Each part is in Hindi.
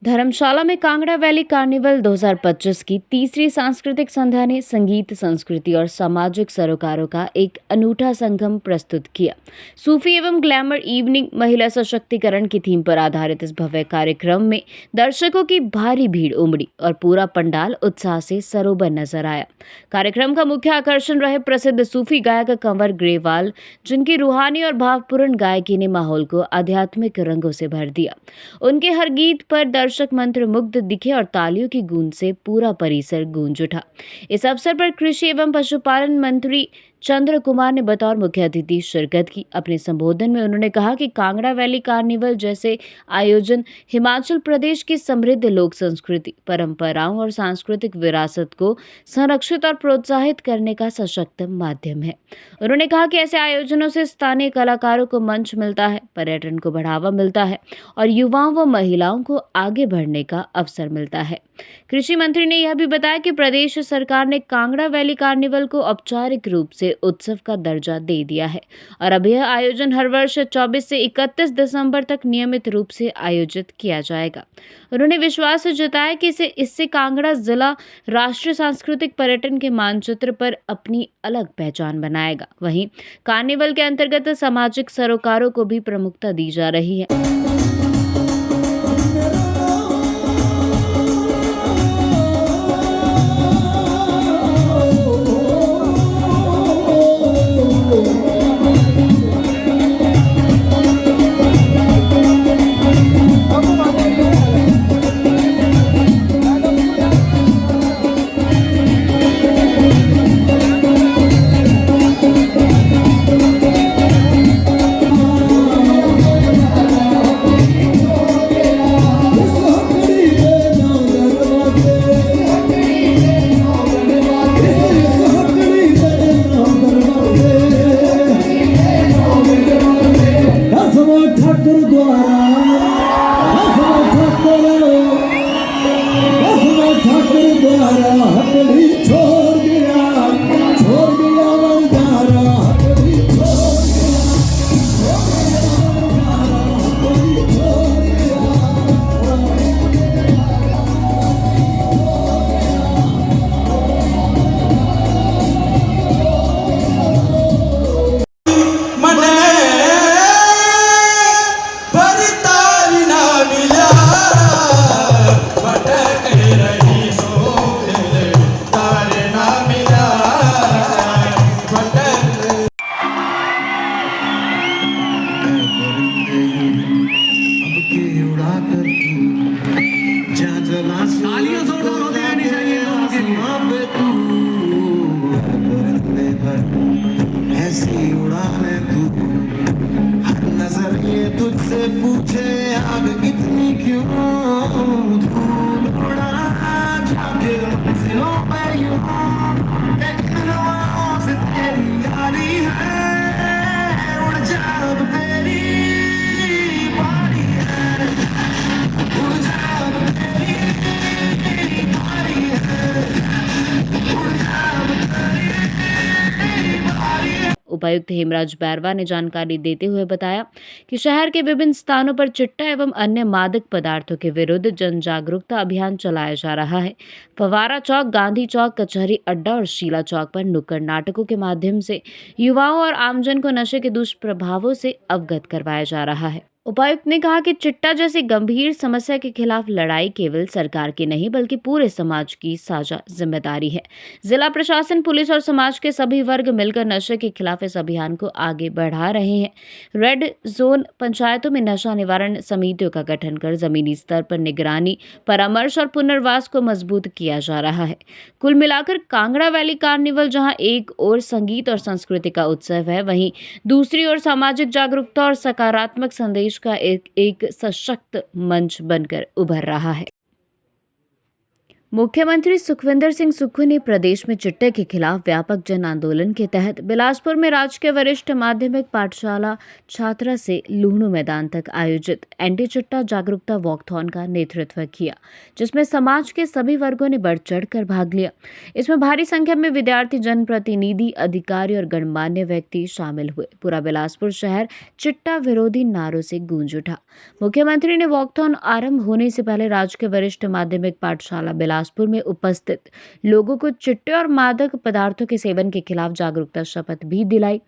धर्मशाला में कांगड़ा वैली कार्निवल 2025 की तीसरी सांस्कृतिक संध्या ने संगीत, संस्कृति और सामाजिक सरोकारों का एक अनूठा संगम प्रस्तुत किया। सूफी एवं ग्लैमर इवनिंग, महिला सशक्तिकरण की थीम पर आधारित इस भव्य कार्यक्रम में दर्शकों की भारी भीड़ उमड़ी और पूरा पंडाल उत्साह से सरोबर नजर आया। कार्यक्रम का मुख्य आकर्षण रहे प्रसिद्ध सूफी गायक कंवर ग्रेवाल, जिनकी रूहानी और भावपूर्ण गायकी ने माहौल को आध्यात्मिक रंगों से भर दिया। उनके हर गीत पर दर्शक मंत्रमुग्ध दिखे और तालियों की गूंज से पूरा परिसर गूंज उठा। इस अवसर पर कृषि एवं पशुपालन मंत्री चंद्र कुमार ने बतौर मुख्य अतिथि शिरकत की। अपने संबोधन में उन्होंने कहा कि कांगड़ा वैली कार्निवल जैसे आयोजन हिमाचल प्रदेश की समृद्ध लोक संस्कृति, परंपराओं और सांस्कृतिक विरासत को संरक्षित और प्रोत्साहित करने का सशक्त माध्यम है। उन्होंने कहा कि ऐसे आयोजनों से स्थानीय कलाकारों को मंच मिलता है, पर्यटन को बढ़ावा मिलता है और युवाओं व महिलाओं को आगे बढ़ने का अवसर मिलता है। कृषि मंत्री ने यह भी बताया कि प्रदेश सरकार ने कांगड़ा वैली कार्निवल को औपचारिक रूप से उत्सव का दर्जा दे दिया है और अब यह आयोजन हर वर्ष 24 से 31 दिसंबर तक नियमित रूप से आयोजित किया जाएगा। उन्होंने विश्वास जताया कि इससे कांगड़ा जिला राष्ट्रीय सांस्कृतिक पर्यटन के मानचित्र पर अपनी अलग पहचान बनाएगा। वहीं कार्निवल के अंतर्गत सामाजिक सरोकारों को भी प्रमुखता दी जा रही है। ऐसी उड़ाने तू हर नजर ये तुझसे पूछे आग इतनी क्यों धूल उड़ा जाके मंजिलों पे यूं हवाओं से तेरी यारी है उड़ जा अब तेरी बारी है उड़ जा अब तेरी बारी है उड़ जा अब तेरी बारी है। उपायुक्त हेमराज बैरवा ने जानकारी देते हुए बताया कि शहर के विभिन्न स्थानों पर चिट्टा एवं अन्य मादक पदार्थों के विरुद्ध जन जागरूकता अभियान चलाया जा रहा है। फवारा चौक, गांधी चौक, कचहरी अड्डा और शीला चौक पर नुक्कड़ नाटकों के माध्यम से युवाओं और आमजन को नशे के दुष्प्रभावों से अवगत करवाया जा रहा है। उपायुक्त ने कहा कि चिट्टा जैसी गंभीर समस्या के खिलाफ लड़ाई केवल सरकार की नहीं बल्कि पूरे समाज की साझा जिम्मेदारी है। जिला प्रशासन, पुलिस और समाज के सभी वर्ग मिलकर नशे के खिलाफ इस अभियान को आगे बढ़ा रहे हैं। रेड जोन पंचायतों में नशा निवारण समितियों का गठन कर जमीनी स्तर पर निगरानी, परामर्श और पुनर्वास को मजबूत किया जा रहा है। कुल मिलाकर कांगड़ा वैली कार्निवल जहां एक ओर संगीत और संस्कृति का उत्सव है, वहीं दूसरी ओर सामाजिक जागरूकता और सकारात्मक संदेश का एक सशक्त मंच बनकर उभर रहा है। मुख्यमंत्री सुखविंदर सिंह सुक्खू ने प्रदेश में चिट्टे के खिलाफ व्यापक जन आंदोलन के तहत बिलासपुर में राजकीय वरिष्ठ माध्यमिक पाठशाला छात्रा से लुहणु मैदान तक आयोजित एंटी चिट्टा जागरूकता वॉकथॉन का नेतृत्व किया, जिसमें समाज के सभी वर्गों ने बढ़ चढ़कर भाग लिया। इसमें भारी संख्या में विद्यार्थी, जनप्रतिनिधि, अधिकारी और गणमान्य व्यक्ति शामिल हुए। पूरा बिलासपुर शहर चिट्टा विरोधी नारों से गूंज उठा। मुख्यमंत्री ने वॉकथॉन आरंभ होने से पहले राजकीय वरिष्ठ माध्यमिक पाठशाला बिलासपुर में उपस्थित लोगों को चिट्टे और मादक पदार्थों के सेवन के खिलाफ जागरूकता शपथ भी दिलाई।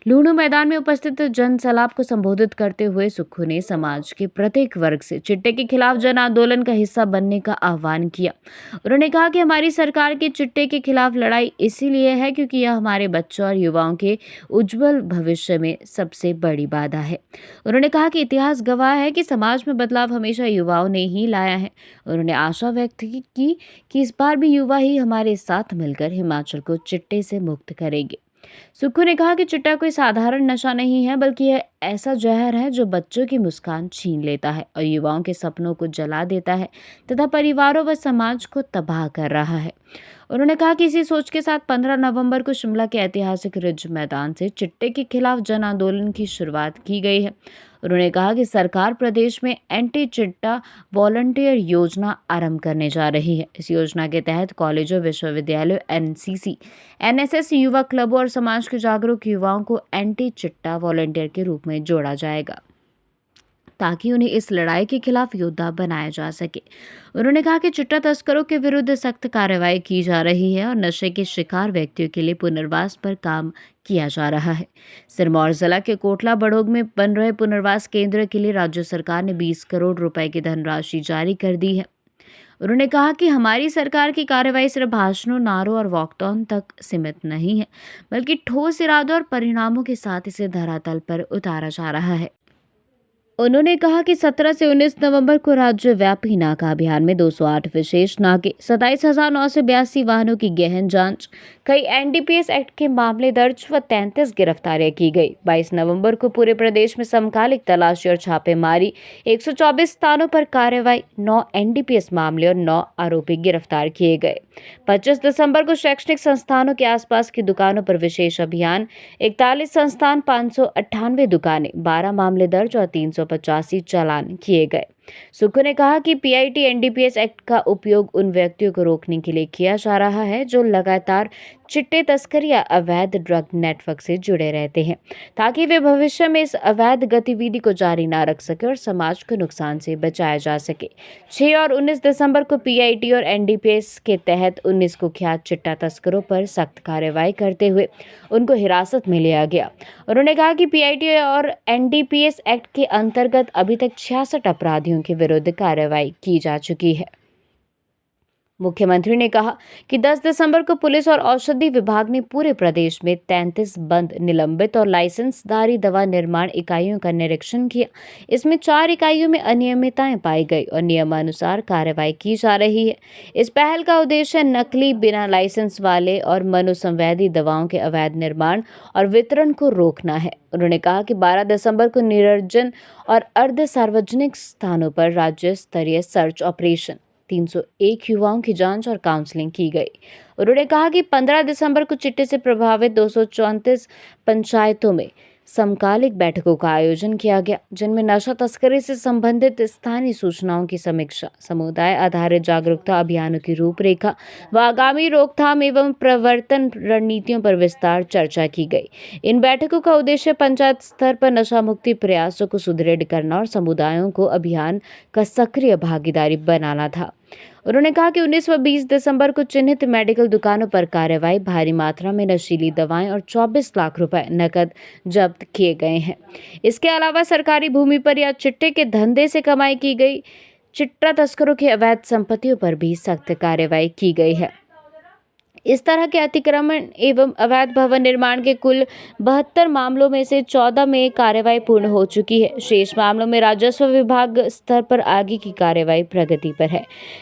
लुहणु मैदान में उपस्थित जनसैलाब को संबोधित करते हुए सुक्खू ने समाज के प्रत्येक वर्ग से चिट्टे के खिलाफ जन आंदोलन का हिस्सा बनने का आह्वान किया। उन्होंने कहा कि हमारी सरकार की चिट्टे के खिलाफ लड़ाई इसीलिए है क्योंकि यह हमारे बच्चों और युवाओं के उज्जवल भविष्य में सबसे बड़ी बाधा है। उन्होंने कहा कि इतिहास गवाह है कि समाज में बदलाव हमेशा युवाओं ने ही लाया है। उन्होंने आशा व्यक्त की कि इस बार भी युवा ही हमारे साथ मिलकर हिमाचल को चिट्टे से मुक्त करेंगे। सुक्खू ने कहा कि चिट्टा कोई साधारण नशा नहीं है, बल्कि यह ऐसा जहर है जो बच्चों की मुस्कान छीन लेता है और युवाओं के सपनों को जला देता है तथा परिवारों व समाज को तबाह कर रहा है। उन्होंने कहा कि इसी सोच के साथ 15 नवंबर को शिमला के ऐतिहासिक रिज मैदान से चिट्टे के खिलाफ जन आंदोलन की शुरुआत की गई है। उन्होंने कहा कि सरकार प्रदेश में एंटी चिट्टा वॉलंटियर योजना आरंभ करने जा रही है। इस योजना के तहत कॉलेजों, विश्वविद्यालयों, एनसीसी, एनएसएस, युवा क्लबों और समाज के जागरूक युवाओं को एंटी चिट्टा वॉलंटियर के रूप में जोड़ा जाएगा ताकि उन्हें इस लड़ाई के खिलाफ योद्धा बनाया जा सके। उन्होंने कहा कि चिट्टा तस्करों के विरुद्ध सख्त कार्रवाई की जा रही है और नशे के शिकार व्यक्तियों के लिए पुनर्वास पर काम किया जा रहा है। सिरमौर जिला के कोटला बड़ोग में बन रहे पुनर्वास केंद्र के लिए राज्य सरकार ने 20 करोड़ रुपए की धनराशि जारी कर दी है। उन्होंने कहा कि हमारी सरकार की कार्रवाई सिर्फ भाषणों, नारों और वॉकथॉन तक सीमित नहीं है, बल्कि ठोस इरादों और परिणामों के साथ इसे धरातल पर उतारा जा रहा है। उन्होंने कहा कि 17 से 19 नवंबर को राज्यव्यापी नाका अभियान में 208 विशेष नाके, 27,982 वाहनों की गहन जांच, कई एनडीपीएस एक्ट के मामले दर्ज व 33 गिरफ्तारियां की गई। 22 नवंबर को पूरे प्रदेश में समकालिक तलाशी और छापेमारी, 124 स्थानों पर कार्रवाई, 9 एनडीपीएस मामले और 9 आरोपी गिरफ्तार किए गए। 25 दिसंबर को शैक्षणिक संस्थानों के आसपास की दुकानों पर विशेष अभियान, 41 संस्थान, 598 दुकानें, 12 मामले दर्ज और 385 चालान किए गए। सुक्खू ने कहा कि पीआईटी एनडीपीएस एक्ट का उपयोग उन व्यक्तियों को रोकने के लिए किया जा रहा है जो लगातार चिट्टे तस्करी या अवैध ड्रग नेटवर्क से जुड़े रहते हैं, ताकि वे भविष्य में इस अवैध गतिविधि को जारी न रख सके और समाज को नुकसान से बचाया जा सके। 6 और 19 दिसंबर को पीआईटी और एनडीपीएस के तहत 19 कुख्यात चिट्टा तस्करों पर सख्त कार्रवाई करते हुए उनको हिरासत में लिया गया। उन्होंने कहा कि पीआईटी और एनडीपीएस एक्ट के अंतर्गत अभी तक 66 अपराधियों के विरुद्ध कार्रवाई की जा चुकी है। मुख्यमंत्री ने कहा कि 10 दिसंबर को पुलिस और औषधि विभाग ने पूरे प्रदेश में 33 बंद, निलंबित और लाइसेंसधारी दवा निर्माण इकाइयों का निरीक्षण किया। इसमें 4 इकाइयों में अनियमितताएं पाई गई और नियमानुसार कार्रवाई की जा रही है। इस पहल का उद्देश्य नकली, बिना लाइसेंस वाले और मनोसंवेदी दवाओं के अवैध निर्माण और वितरण को रोकना है। उन्होंने कहा कि 12 दिसंबर को निर्जन और अर्ध सार्वजनिक स्थानों पर राज्य स्तरीय सर्च ऑपरेशन, 301 युवाओं की जांच और काउंसलिंग की गई। उन्होंने कहा कि 15 दिसंबर को चिट्टे से प्रभावित 234 पंचायतों में समकालिक बैठकों का आयोजन किया गया, जिनमें नशा तस्करी से संबंधित स्थानीय सूचनाओं की समीक्षा, समुदाय आधारित जागरूकता अभियानों की रूपरेखा व आगामी रोकथाम एवं प्रवर्तन रणनीतियों पर विस्तार चर्चा की गई। इन बैठकों का उद्देश्य पंचायत स्तर पर नशा मुक्ति प्रयासों को सुदृढ़ करना और समुदायों को अभियान का सक्रिय भागीदारी बनाना था। उन्होंने कहा कि 19 व 20 दिसंबर को चिन्हित मेडिकल दुकानों पर कार्रवाई, भारी मात्रा में नशीली दवाएं और 24 लाख रुपए नकद जब्त किए गए हैं। इसके अलावा सरकारी भूमि पर या चिट्टे के धंधे से कमाई की गई चिट्टा तस्करों की अवैध संपत्तियों पर भी सख्त कार्रवाई की गई है। इस तरह के अतिक्रमण एवं अवैध भवन निर्माण के कुल 72 मामलों में से 14 में कार्रवाई पूर्ण हो चुकी है। शेष मामलों में राजस्व विभाग स्तर पर आगे की कार्रवाई प्रगति पर है।